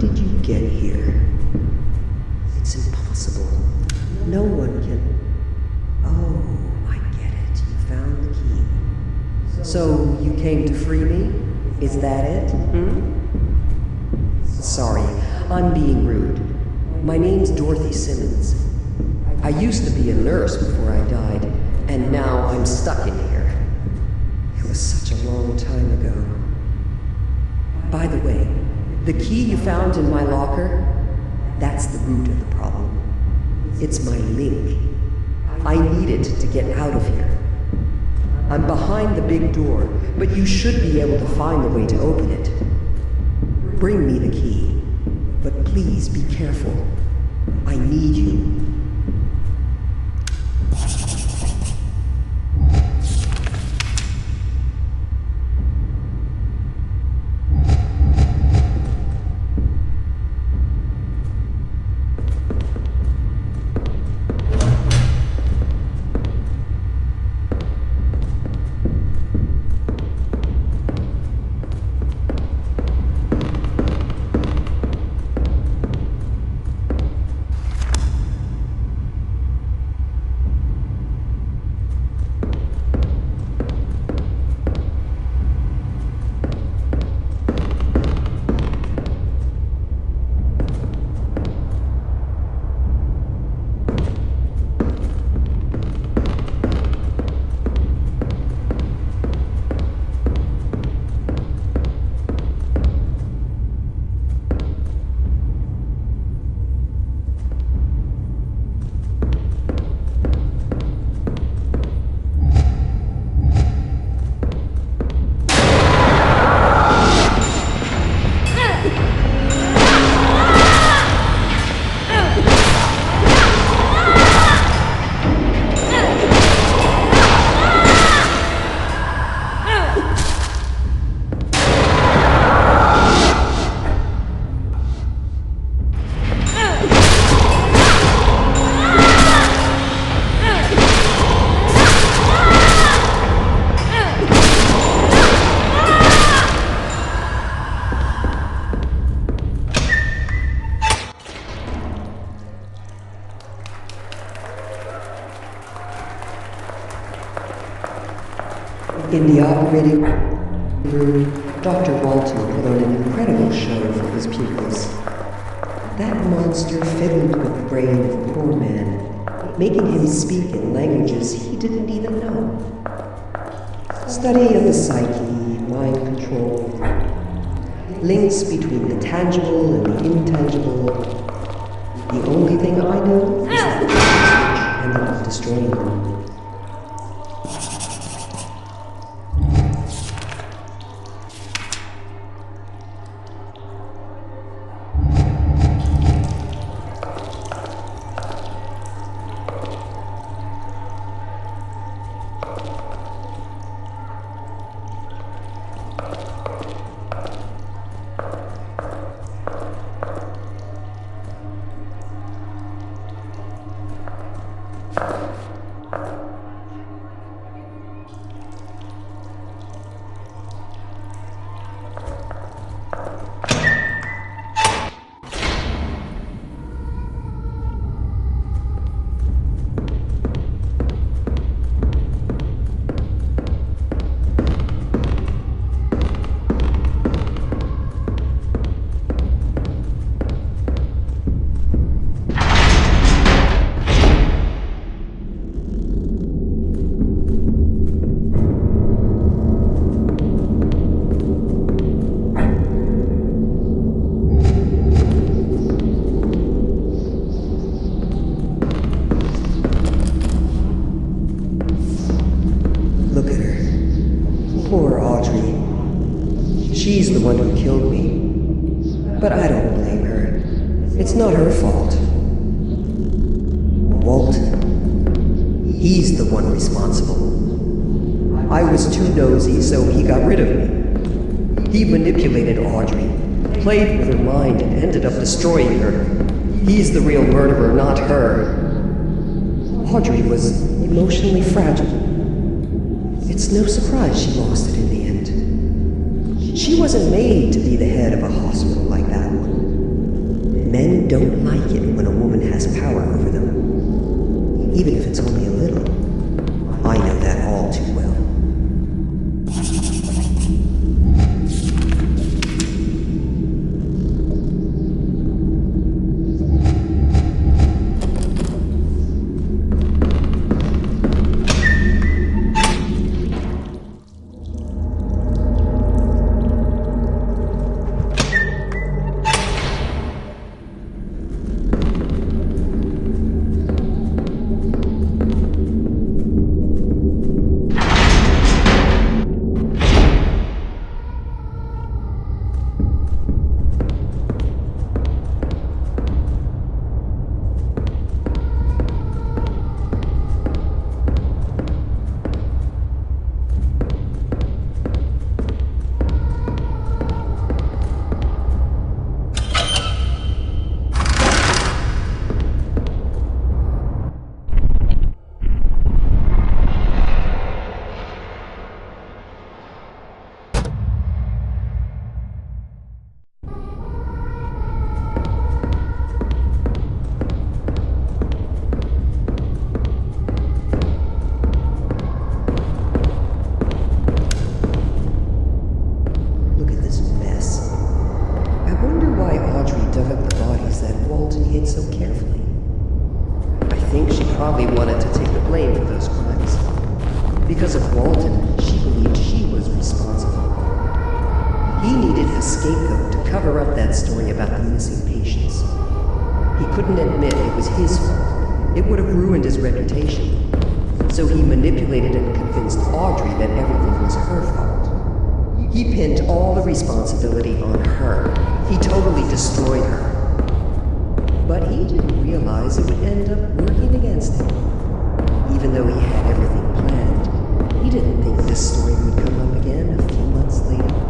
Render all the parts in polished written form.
did you get here? It's impossible. No one can... Oh, I get it. You found the key. So, you came to free me? Is that it? Sorry, I'm being rude. My name's Dorothy Simmons. I used to be a nurse before I died, and now I'm stuck in here. It was such a long time ago. By the way, the key you found in my locker, that's the root of the problem. It's my link. I need it to get out of here. I'm behind the big door, but you should be able to find a way to open it. Bring me the key, but please be careful. I need you. In the operating room, Dr. Walton put on an incredible show for his pupils. That monster fiddled with the brain of a poor man, making him speak in languages he didn't even know. Study of the psyche, mind control, links between the tangible and the intangible. The only thing I know is that the switch ended up destroying them. She's the one who killed me. But I don't blame her. It's not her fault. Walt, he's the one responsible. I was too nosy, so he got rid of me. He manipulated Audrey, played with her mind, and ended up destroying her. He's the real murderer, not her. Audrey was emotionally fragile. It's no surprise she lost it in the end. She wasn't made to be the head of a hospital like that one. Men don't like it when a woman has power over them, even if it's only a little. I know that all too well. Because of Walton, she believed she was responsible. He needed a scapegoat to cover up that story about the missing patients. He couldn't admit it was his fault. It would have ruined his reputation. So he manipulated and convinced Audrey that everything was her fault. He pinned all the responsibility on her. He totally destroyed her. But he didn't realize it would end up working against him. Even though he had everything planned, he didn't think this story would come up again a few months later.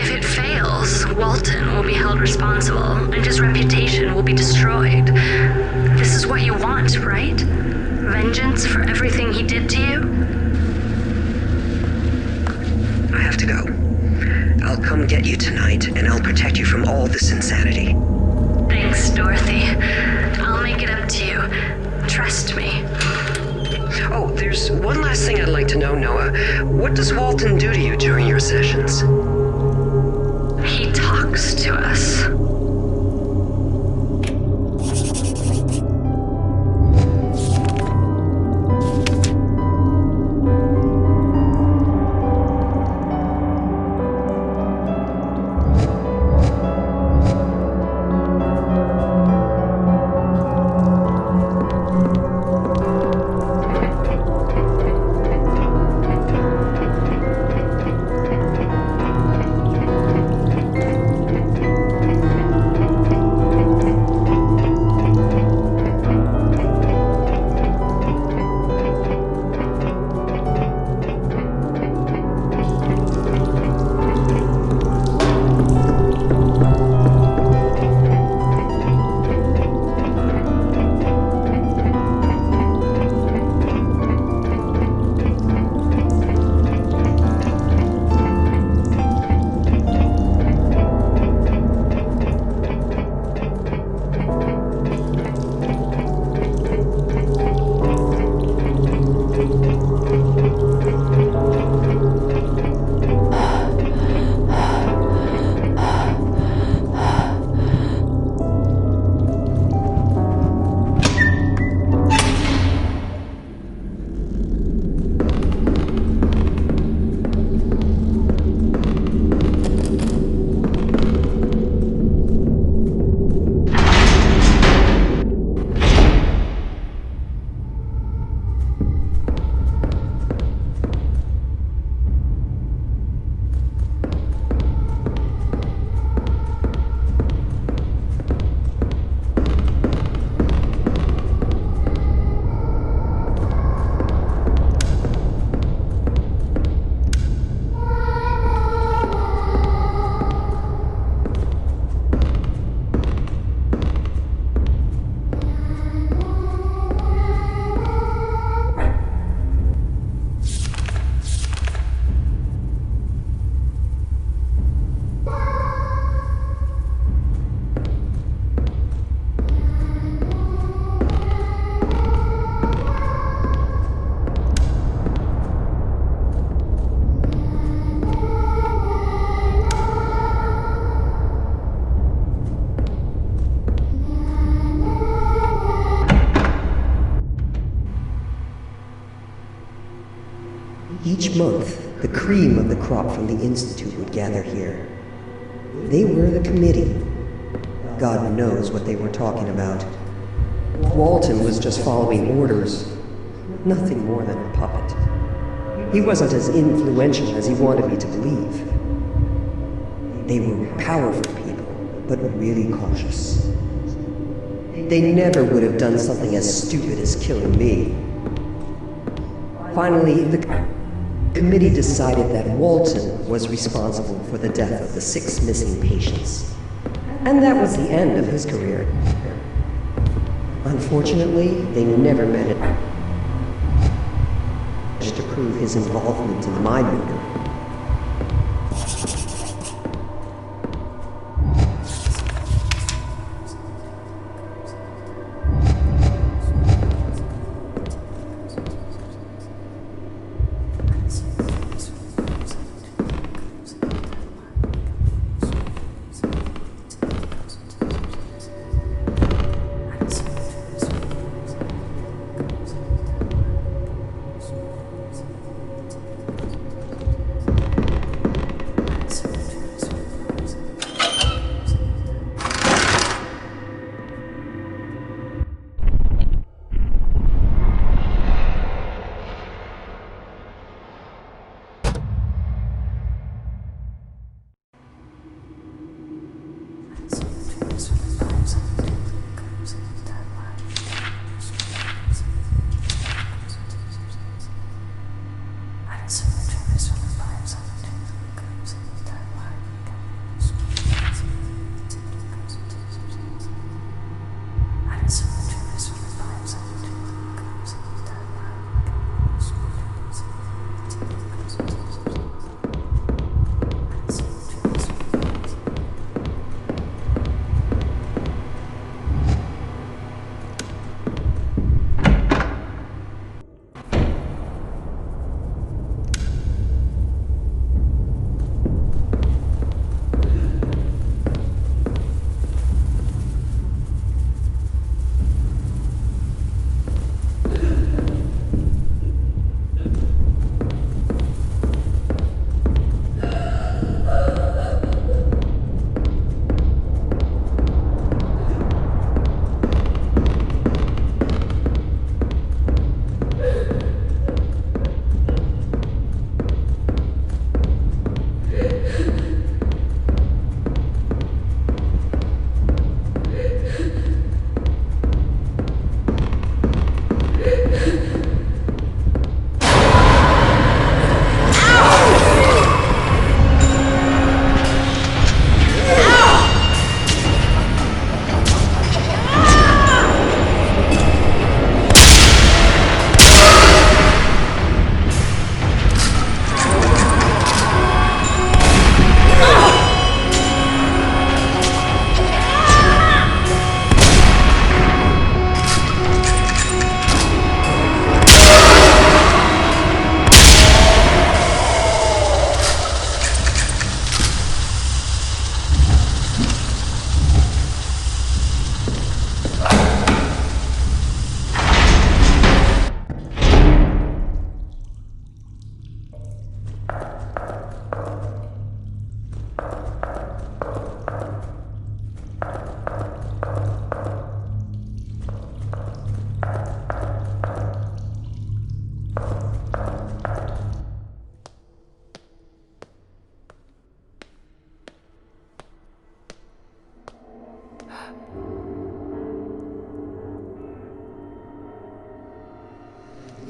If it fails, Walton will be held responsible, and his reputation will be destroyed. This is what you want, right? Vengeance for everything he did to you? I have to go. I'll come get you tonight, and I'll protect you from all this insanity. Thanks, Dorothy. I'll make it up to you. Trust me. Oh, there's one last thing I'd like to know, Noah. What does Walton do to you during your sessions? He talks to us. Each month, the cream of the crop from the Institute would gather here. They were the committee. God knows what they were talking about. Walton was just following orders, nothing more than a puppet. He wasn't as influential as he wanted me to believe. They were powerful people, but really cautious. They never would have done something as stupid as killing me. Finally, the committee decided that Walton was responsible for the death of the 6 missing patients. And that was the end of his career. Unfortunately, they never managed to prove his involvement in my murder.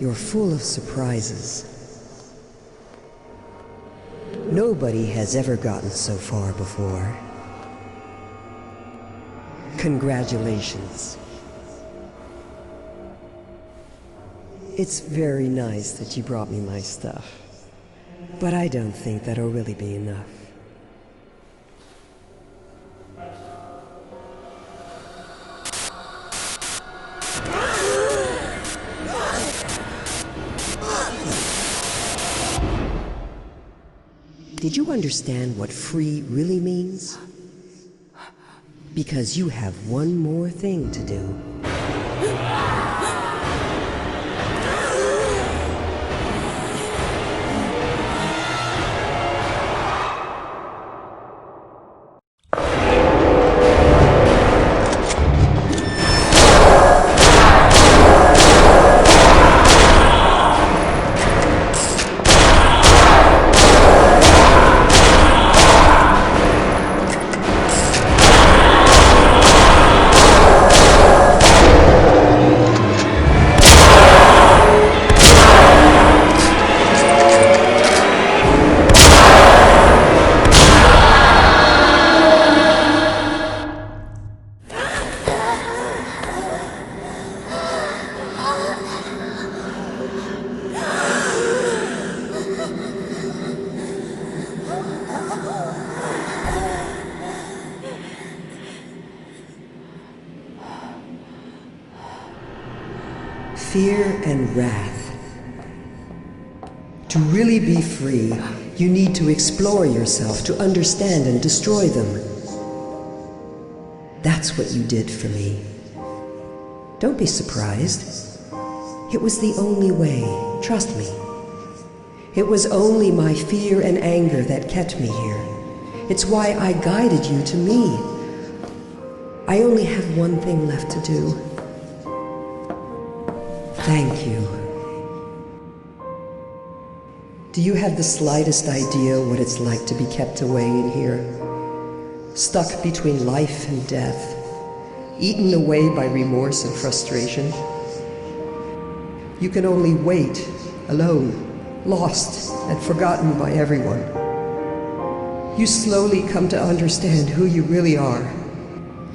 You're full of surprises. Nobody has ever gotten so far before. Congratulations. It's very nice that you brought me my stuff, but I don't think that'll really be enough. Did you understand what free really means? Because you have one more thing to do. Fear and wrath. To really be free, you need to explore yourself, to understand and destroy them. That's what you did for me. Don't be surprised. It was the only way, trust me. It was only my fear and anger that kept me here. It's why I guided you to me. I only have one thing left to do. Thank you. Do you have the slightest idea what it's like to be kept away in here? Stuck between life and death, eaten away by remorse and frustration? You can only wait, alone, lost and forgotten by everyone. You slowly come to understand who you really are.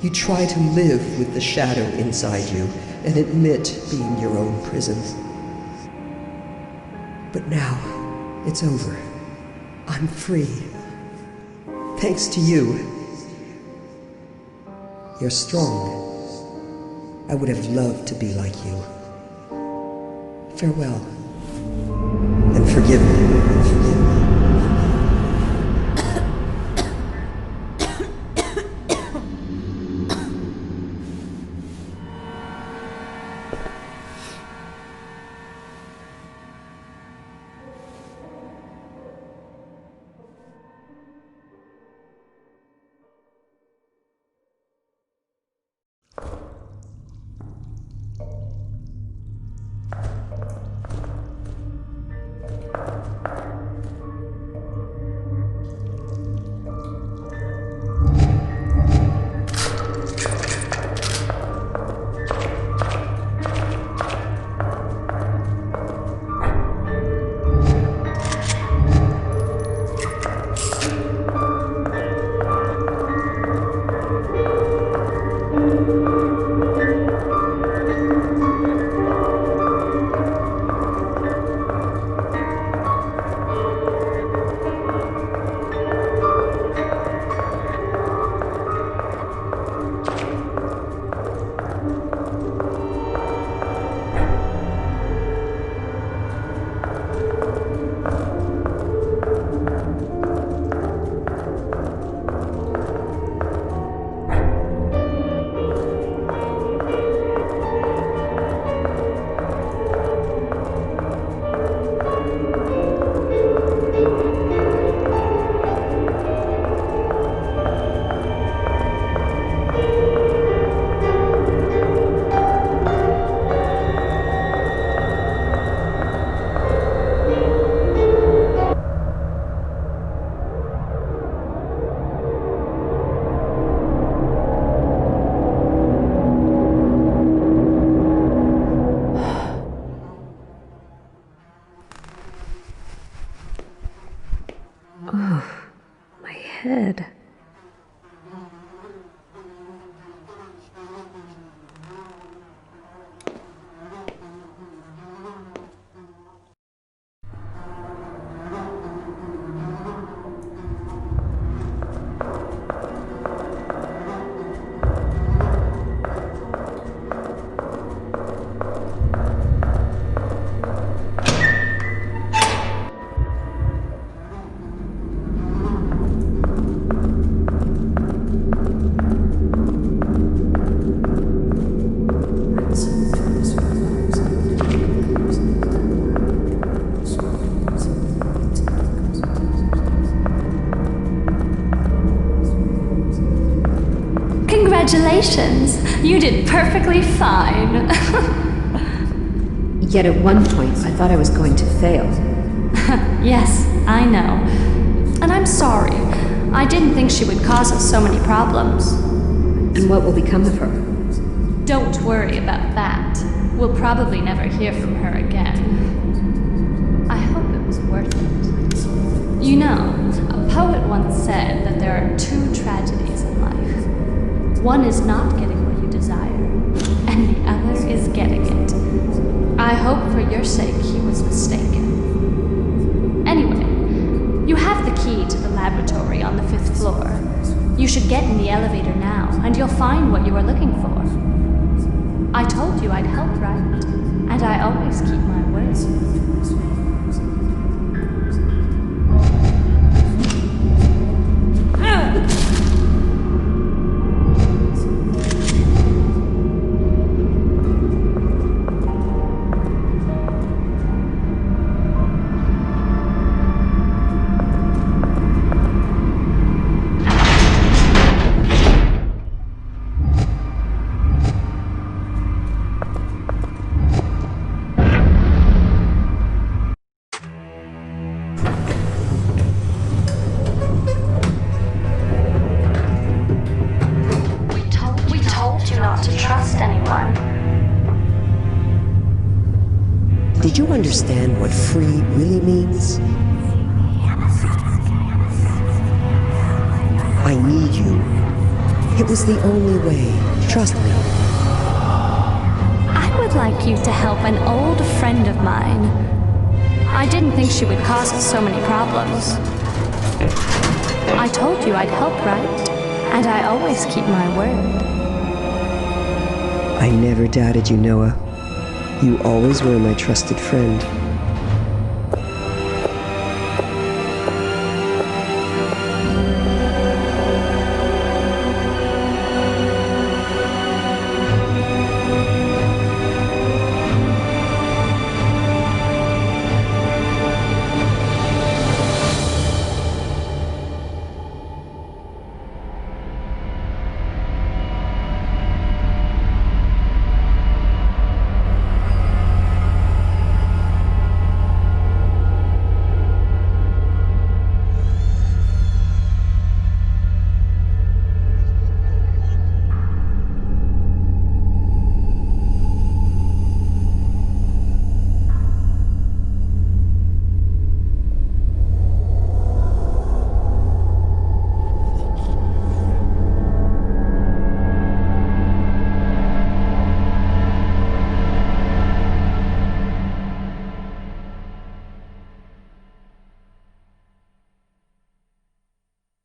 You try to live with the shadow inside you and admit being your own prison. But now, it's over. I'm free. Thanks to you. You're strong. I would have loved to be like you. Farewell. And forgive me. Congratulations! You did perfectly fine. Yet at one point, I thought I was going to fail. Yes, I know. And I'm sorry. I didn't think she would cause us so many problems. And what will become of her? Don't worry about that. We'll probably never hear from her again. I hope it was worth it. You know, a poet once said that there are two tragedies in life. One is not getting what you desire, and the other is getting it. I hope for your sake he was mistaken. Anyway, you have the key to the laboratory on the 5th floor. You should get in the elevator now, and you'll find what you are looking for. I told you I'd help, right? And I always keep my word. Did you understand what free really means? I need you. It was the only way. Trust me. I would like you to help an old friend of mine. I didn't think she would cause us so many problems. I told you I'd help, right? And I always keep my word. I never doubted you, Noah. You always were my trusted friend.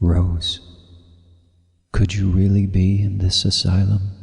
Rose, could you really be in this asylum?